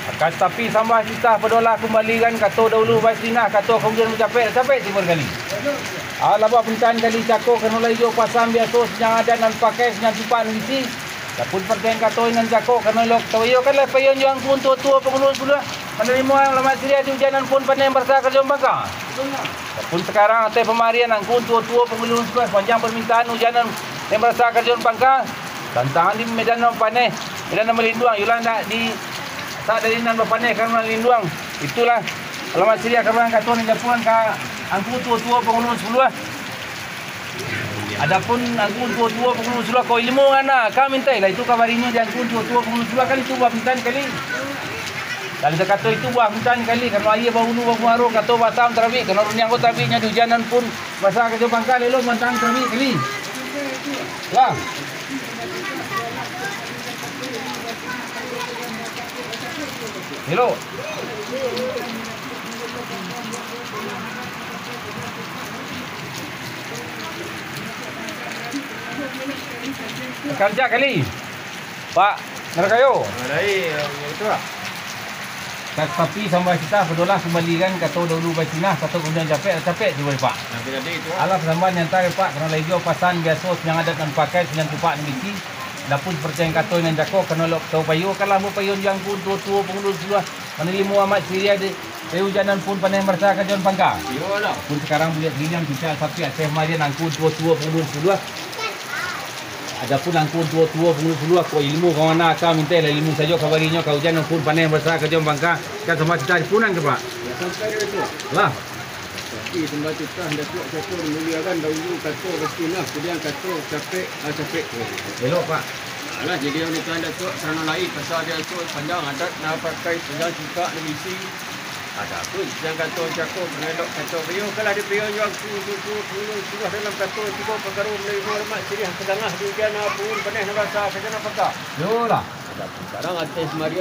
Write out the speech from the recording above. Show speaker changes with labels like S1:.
S1: Akan tetapi sambah kita pedolah kembali kan kata dahulu baik dinah kata kemudian mencapai timur kali. Laba pencan kali cakok kena lagi pasang biasa senyang ada nan pakai senyang tupan ngisi. Dapun perteng kata nan cakok kena lok tawayo kan lah payon yang pun tua-tua pengunus pula. Menerima lama siria di hujanan pun pandai bersa kerja bangka. Dapun sekarang atai pemarian ang pun tua-tua pengunus pula panjang permintaan hujanan yang bersa kerja bangka. Tantangan di medan panai, medan melinduang yulah nak di tak dari nan berpanai karena linduang. Itulah alamat siria kerana kata ni japuan ka angku tua-tua pengunus pula. Adapun angku tua-tua pengunus pula kau ilmu ana kami mintai lah itu kabarinya di angku tua-tua pengunus pula kali itu buah pintan kali. Kalau dia kata itu buah pintan kali kerana ia bahulu baru kata batam terawih kerana runyang kau tabinya di hujanan pun basah kerja bangka lelo mentang terawih kali. Lah. Hello. Kerja kali. Pak, nerakayo.
S2: Itu lah.
S1: Tapi sampai kita berdolah kembali kan kata dahulu baik Cina kata kemudian capek juga Pak.
S2: Jadi itu.
S1: Alah persambahan yang tarik Pak kerana lagi pasan biasa yang ada dan pakai yang tupak ngisi. Dapun seperti yang kata dengan Jako kena lok tahu payu kalau mau payu yang pun tua-tua pengunus dulu menerima amat siria di hujanan pun pandai merasa kerjaan pangka.
S2: Iyalah.
S1: Pun sekarang boleh gini yang kita tapi Aceh Marian angkut tua-tua pengunus dulu. Adapun angkut tua-tua pengunus dulu kau ilmu kau mana kau minta ilmu saja kabarinya kau hujanan pun pandai merasa kerjaan pangka kan sama kita punan ke Pak.
S2: Ya sampai itu.
S1: Lah.
S2: Tapi tempat kita hendak cakap memuliakan dahulu kata Rasulullah kemudian kata capek.
S1: Elok Pak.
S2: Alah jadi yang kita hendak cakap sana lain pasal dia tu panjang adat nak pakai sedang suka nak isi. Ada pun yang kata cakap menelok kata beliau kalau ada beliau yang sudah dalam kata tiga perkara menerima lemak sirih tengah di hujan pun penuh nak rasa kerja nak pakai.
S1: Yolah.
S2: Sekarang atas Maria